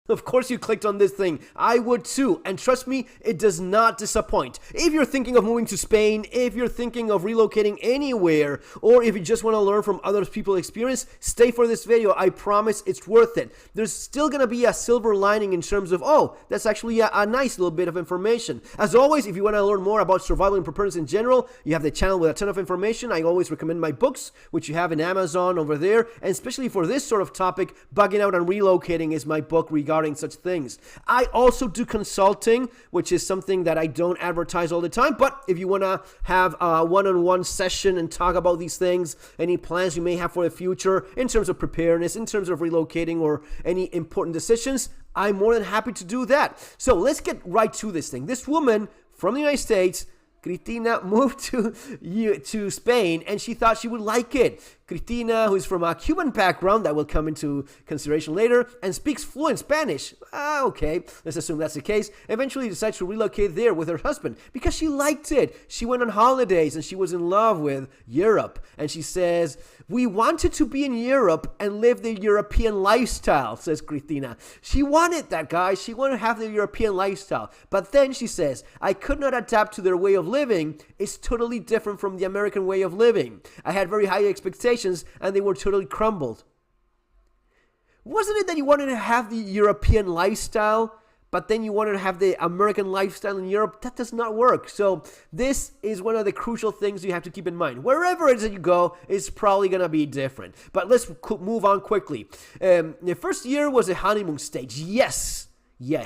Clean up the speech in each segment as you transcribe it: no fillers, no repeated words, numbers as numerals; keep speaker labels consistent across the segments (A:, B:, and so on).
A: Of course you clicked on this thing. I would too. And trust me, it does not disappoint. If you're thinking of moving to Spain, if you're thinking of relocating anywhere, or if you just want to learn from other people's experience, stay for this video. I promise it's worth it. There's still going to be a silver lining in terms of, oh, that's actually a nice little bit of information. As always, if you want to learn more about survival and preparedness in general, you have the channel with a ton of information. I always recommend my books, which you have in Amazon over there. And especially for this sort of topic, Bugging Out and Relocating is my book regarding such things. I also do consulting, which is something that I don't advertise all the time, but if you want to have a one-on-one session and talk about these things, any plans you may have for the future in terms of preparedness, in terms of relocating, or any important decisions, I'm more than happy to do that. So let's get right to this thing. This woman from the United States, Cristina, moved to Spain, and she thought she would like it. Cristina, who is from a Cuban background, that will come into consideration later, and speaks fluent Spanish. Okay, let's assume that's the case. Eventually decides to relocate there with her husband because she liked it. She went on holidays and she was in love with Europe. And she says, we wanted to be in Europe and live the European lifestyle, says Cristina. She wanted that, guys. She wanted to have the European lifestyle. But then she says, I could not adapt to their way of living. It's totally different from the American way of living. I had very high expectations and they were totally crumbled. Wasn't it that you wanted to have the European lifestyle, but then you wanted to have the American lifestyle in Europe? That does not work. So this is one of the crucial things you have to keep in mind. Wherever it is that you go, it's probably going to be different. But let's move on quickly. The first year was a honeymoon stage. Yes,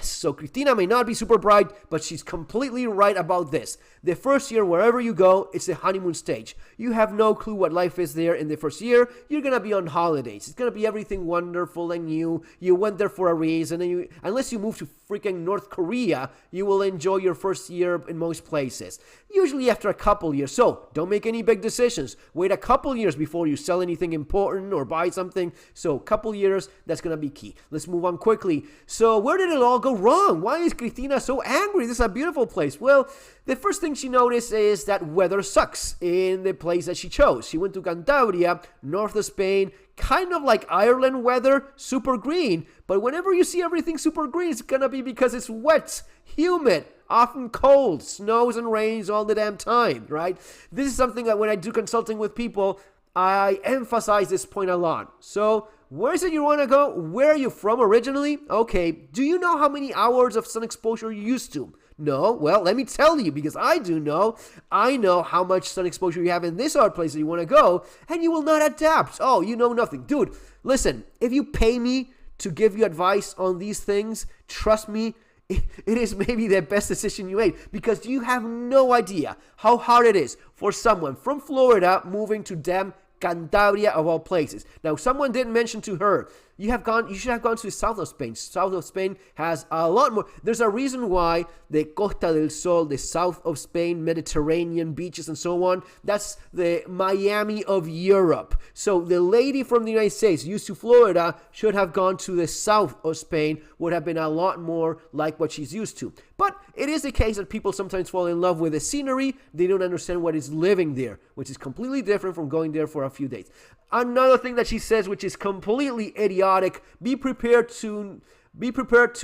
A: so Cristina may not be super bright, but she's completely right about this. The first year, wherever you go, it's the honeymoon stage. You have no clue what life is there in the first year. You're going to be on holidays. It's going to be everything wonderful and new. You went there for a reason. And unless you move to freaking North Korea, you will enjoy your first year in most places. Usually after a couple years. So don't make any big decisions. Wait a couple years before you sell anything important or buy something. So a couple years, that's going to be key. Let's move on quickly. So where did it all go wrong? Why is Cristina so angry? This is a beautiful place. Well, the first thing she noticed is that weather sucks in the place that she chose. She went to Cantabria, north of Spain, kind of like Ireland weather, super green. But whenever you see everything super green, it's gonna be because it's wet, humid, often cold, snows and rains all the damn time, right? This is something that when I do consulting with people, I emphasize this point a lot. So where is it you want to go? Where are you from originally? Okay, do you know how many hours of sun exposure you're used to? No? Well, let me tell you, because I do know. I know how much sun exposure you have in this other place that you want to go, and you will not adapt. Oh, you know nothing. Dude, listen, if you pay me to give you advice on these things, trust me, it is maybe the best decision you made, because you have no idea how hard it is for someone from Florida moving to damn Cantabria of all places. Now, someone did mention to her, you should have gone to the south of Spain. South of Spain has a lot more. There's a reason why the Costa del Sol, the south of Spain, Mediterranean beaches and so on, that's the Miami of Europe. So the lady from the United States used to Florida should have gone to the south of Spain, would have been a lot more like what she's used to. But it is the case that people sometimes fall in love with the scenery. They don't understand what is living there, which is completely different from going there for a few days. Another thing that she says, which is completely idiotic, be prepared to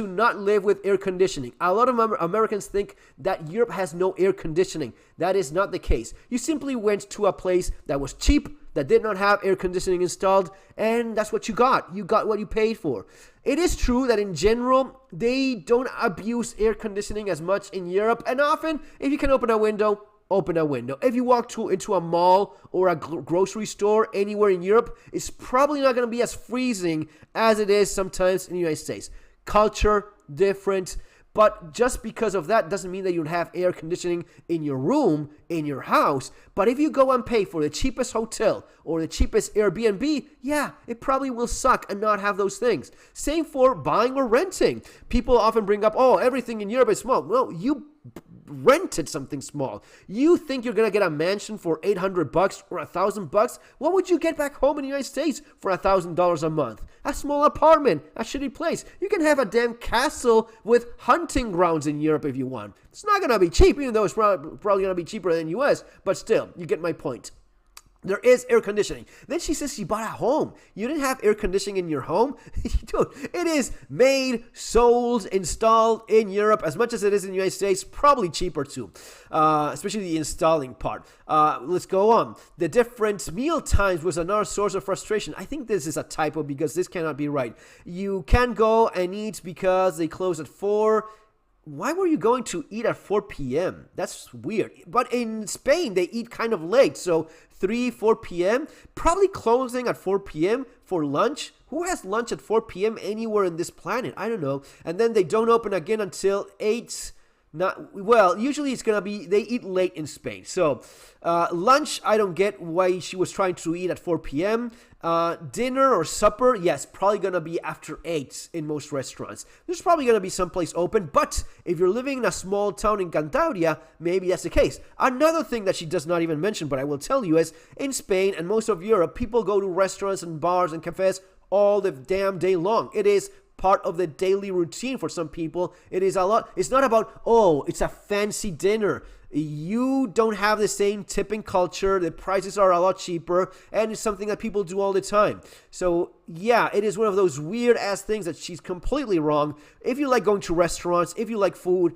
A: not live with air conditioning. A lot of Americans think that Europe has no air conditioning. That is not the case. You simply went to a place that was cheap, that did not have air conditioning installed, and that's what you got. You got what you paid for. It is true that in general, they don't abuse air conditioning as much in Europe, and often, if you can open a window, open a window. If you walk into a mall or a grocery store anywhere in Europe, it's probably not going to be as freezing as it is sometimes in the United States. Culture, different. But just because of that doesn't mean that you'll have air conditioning in your room, in your house. But if you go and pay for the cheapest hotel or the cheapest Airbnb, yeah, it probably will suck and not have those things. Same for buying or renting. People often bring up, oh, everything in Europe is small. Well, you rented something small. You think you're gonna get a mansion for $800 or $1,000? What would you get back home in the United States for $1,000 a month? A small apartment, a shitty place. You can have a damn castle with hunting grounds in Europe if you want. It's not gonna be cheap, even though it's probably gonna be cheaper than US, but still, you get my point. There is air conditioning. Then she says she bought a home. You didn't have air conditioning in your home? Dude, it is made, sold, installed in Europe as much as it is in the United States. Probably cheaper too, especially the installing part. Let's go on. The different meal times was another source of frustration. I think this is a typo because this cannot be right. You can't go and eat because they close at 4. Why were you going to eat at 4 p.m.? That's weird. But in Spain, they eat kind of late. So 3, 4 p.m., probably closing at 4 p.m. for lunch. Who has lunch at 4 p.m. anywhere in this planet? I don't know. And then they don't open again until 8. Usually it's going to be, they eat late in Spain. So lunch, I don't get why she was trying to eat at 4 p.m. Dinner or supper, yes, probably going to be after 8 in most restaurants. There's probably going to be someplace open, but if you're living in a small town in Cantabria, maybe that's the case. Another thing that she does not even mention, but I will tell you, is in Spain and most of Europe, people go to restaurants and bars and cafes all the damn day long. It is part of the daily routine for some people. It is a lot. It's not about, oh, it's a fancy dinner. You don't have the same tipping culture. The prices are a lot cheaper, and it's something that people do all the time. So yeah, it is one of those weird ass things that she's completely wrong. If you like going to restaurants, if you like food,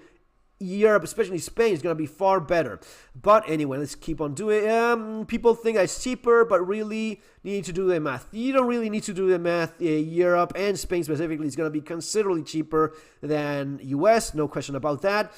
A: Europe, especially Spain, is going to be far better. But anyway, let's keep on doing. People think it's cheaper, but really need to do the math. You don't really need to do the math. Europe and Spain specifically is going to be considerably cheaper than US. No question about that.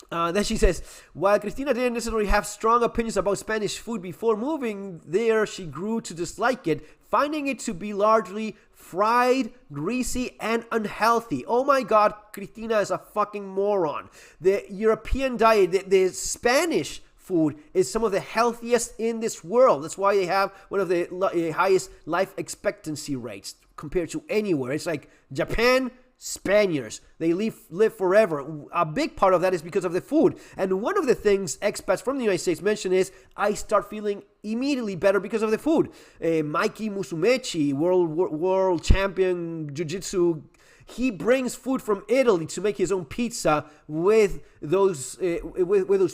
A: Then she says, while Cristina didn't necessarily have strong opinions about Spanish food before moving there, she grew to dislike it, finding it to be largely fried, greasy, and unhealthy. Oh my God, Cristina is a fucking moron. The European diet, the Spanish food is some of the healthiest in this world. That's why they have one of the highest life expectancy rates compared to anywhere. It's like Japan, Spaniards, they live forever. A big part of that is because of the food. And one of the things expats from the United States mention is, I start feeling immediately better because of the food. Mikey Musumeci, world champion jiu-jitsu, he brings food from Italy to make his own pizza with those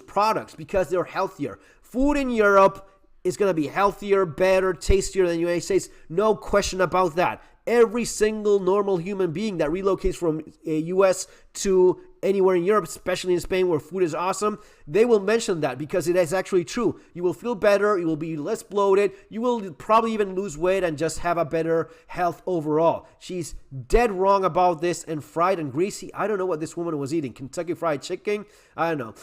A: products because they're healthier. Food in Europe is going to be healthier, better, tastier than the United States. No question about that. Every single normal human being that relocates from US to anywhere in Europe, especially in Spain where food is awesome, they will mention that because it is actually true. You will feel better, you will be less bloated, you will probably even lose weight and just have a better health overall. She's dead wrong about this. And fried and greasy, I don't know what this woman was eating. Kentucky Fried Chicken? I don't know.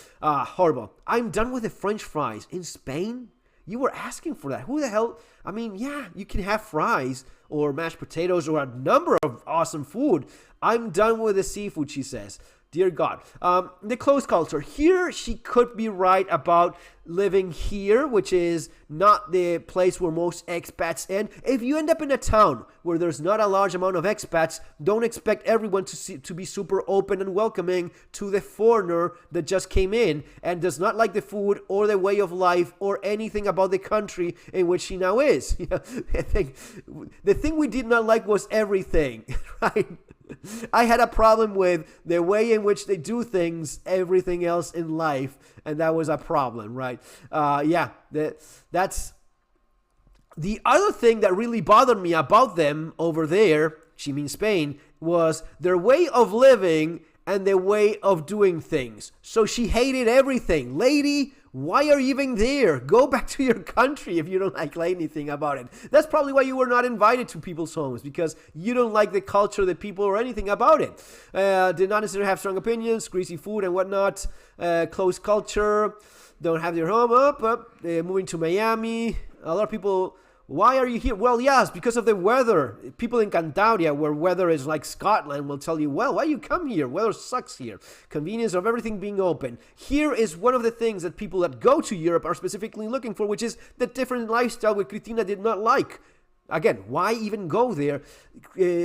A: Horrible. I'm done with the French fries. In Spain? You were asking for that. Who the hell? I mean, yeah, you can have fries or mashed potatoes or a number of awesome food. I'm done with the seafood, she says. Dear God. The clothes culture. Here, she could be right about living here, which is not the place where most expats end. If you end up in a town where there's not a large amount of expats, don't expect everyone to be super open and welcoming to the foreigner that just came in and does not like the food or the way of life or anything about the country in which she now is. The thing we did not like was everything, right? I had a problem with the way in which they do things, everything else in life, and that was a problem, right? That's the other thing that really bothered me about them over there, she means Spain, was their way of living and their way of doing things. So she hated everything. Lady, why are you even there? Go back to your country if you don't like anything about it. That's probably why you were not invited to people's homes, because you don't like the culture, the people, or anything about it. Did not necessarily have strong opinions, greasy food and whatnot, close culture, don't have their home up, moving to Miami. A lot of people, why are you here? Well, yes, because of the weather. People in Cantabria, where weather is like Scotland, will tell you, well, why you come here? Weather sucks here. Convenience of everything being open. Here is one of the things that people that go to Europe are specifically looking for, which is the different lifestyle which Cristina did not like. Again, why even go there?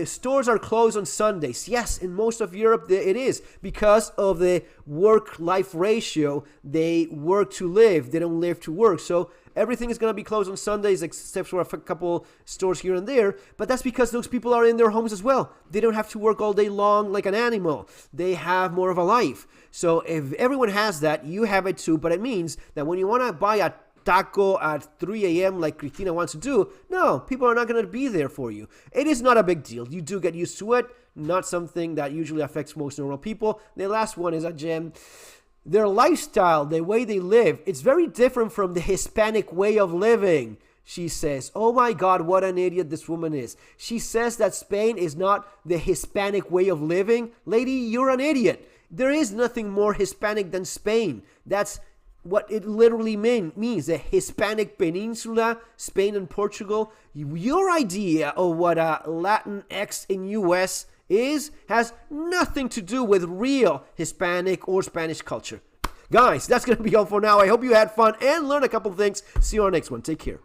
A: Stores are closed on Sundays. Yes, in most of Europe it is because of the work-life ratio. They work to live. They don't live to work. So everything is going to be closed on Sundays except for a couple stores here and there. But that's because those people are in their homes as well. They don't have to work all day long like an animal. They have more of a life. So if everyone has that, you have it too. But it means that when you want to buy taco at 3 a.m. like Cristina wants to do, no, people are not going to be there for you. It is not a big deal. You do get used to it. Not something that usually affects most normal people. The last one is a gem. Their lifestyle, the way they live, it's very different from the Hispanic way of living. She says, oh my God, what an idiot this woman is. She says that Spain is not the Hispanic way of living. Lady, you're an idiot. There is nothing more Hispanic than Spain. That's what it literally means, the Hispanic Peninsula, Spain and Portugal. Your idea of what a Latinx in U.S. has nothing to do with real Hispanic or Spanish culture. Guys, that's going to be all for now. I hope you had fun and learned a couple things. See you on our next one. Take care.